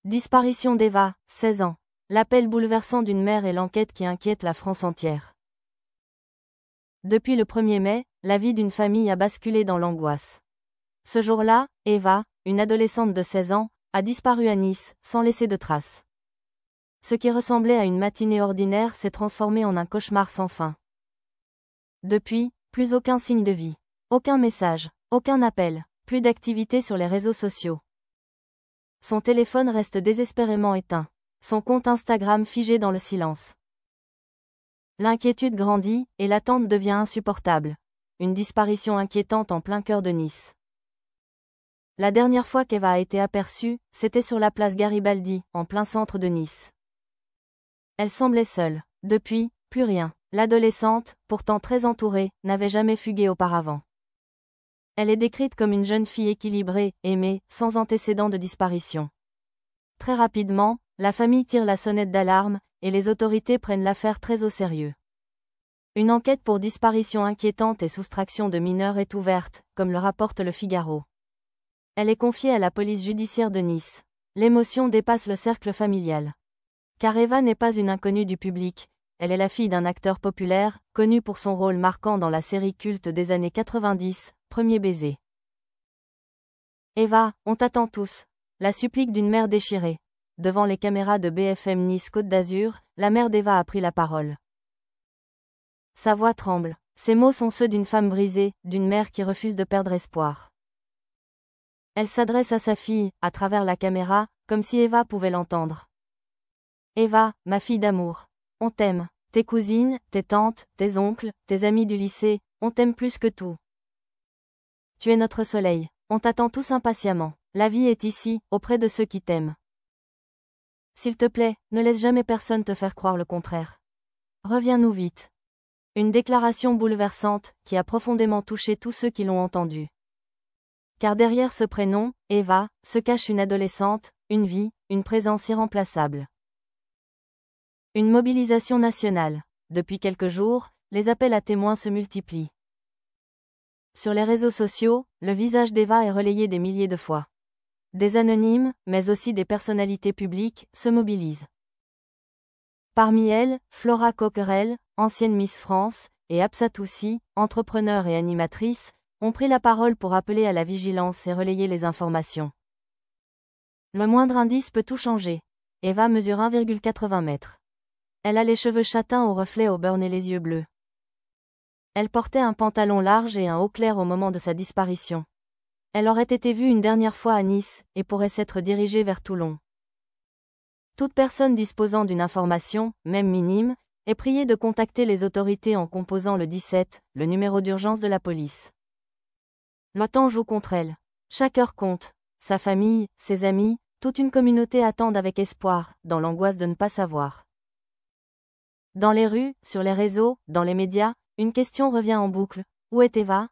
Disparition d'Eva, 16 ans. L'appel bouleversant d'une mère et l'enquête qui inquiète la France entière. Depuis le 1er mai, la vie d'une famille a basculé dans l'angoisse. Ce jour-là, Eva, une adolescente de 16 ans, a disparu à Nice, sans laisser de traces. Ce qui ressemblait à une matinée ordinaire s'est transformé en un cauchemar sans fin. Depuis, plus aucun signe de vie. Aucun message, aucun appel, plus d'activité sur les réseaux sociaux. Son téléphone reste désespérément éteint. Son compte Instagram figé dans le silence. L'inquiétude grandit, et l'attente devient insupportable. Une disparition inquiétante en plein cœur de Nice. La dernière fois qu'Eva a été aperçue, c'était sur la place Garibaldi, en plein centre de Nice. Elle semblait seule. Depuis, plus rien. L'adolescente, pourtant très entourée, n'avait jamais fugué auparavant. Elle est décrite comme une jeune fille équilibrée, aimée, sans antécédent de disparition. Très rapidement, la famille tire la sonnette d'alarme, et les autorités prennent l'affaire très au sérieux. Une enquête pour disparition inquiétante et soustraction de mineurs est ouverte, comme le rapporte Le Figaro. Elle est confiée à la police judiciaire de Nice. L'émotion dépasse le cercle familial. Car Eva n'est pas une inconnue du public, elle est la fille d'un acteur populaire, connu pour son rôle marquant dans la série culte des années 90, Premier baiser. Eva, on t'attend tous. La supplique d'une mère déchirée. Devant les caméras de BFM Nice Côte d'Azur, la mère d'Eva a pris la parole. Sa voix tremble. Ses mots sont ceux d'une femme brisée, d'une mère qui refuse de perdre espoir. Elle s'adresse à sa fille, à travers la caméra, comme si Eva pouvait l'entendre. Eva, ma fille d'amour. On t'aime. Tes cousines, tes tantes, tes oncles, tes amis du lycée, on t'aime plus que tout. Tu es notre soleil. On t'attend tous impatiemment. La vie est ici, auprès de ceux qui t'aiment. S'il te plaît, ne laisse jamais personne te faire croire le contraire. Reviens-nous vite. Une déclaration bouleversante, qui a profondément touché tous ceux qui l'ont entendue. Car derrière ce prénom, Eva, se cache une adolescente, une vie, une présence irremplaçable. Une mobilisation nationale. Depuis quelques jours, les appels à témoins se multiplient. Sur les réseaux sociaux, le visage d'Eva est relayé des milliers de fois. Des anonymes, mais aussi des personnalités publiques, se mobilisent. Parmi elles, Flora Coquerel, ancienne Miss France, et Absatoussi, entrepreneur et animatrice, ont pris la parole pour appeler à la vigilance et relayer les informations. Le moindre indice peut tout changer. Eva mesure 1,80 m. Elle a les cheveux châtains au reflet au beurre et les yeux bleus. Elle portait un pantalon large et un haut clair au moment de sa disparition. Elle aurait été vue une dernière fois à Nice, et pourrait s'être dirigée vers Toulon. Toute personne disposant d'une information, même minime, est priée de contacter les autorités en composant le 17, le numéro d'urgence de la police. Le temps joue contre elle. Chaque heure compte. Sa famille, ses amis, toute une communauté attendent avec espoir, dans l'angoisse de ne pas savoir. Dans les rues, sur les réseaux, dans les médias, une question revient en boucle. Où est Eva ?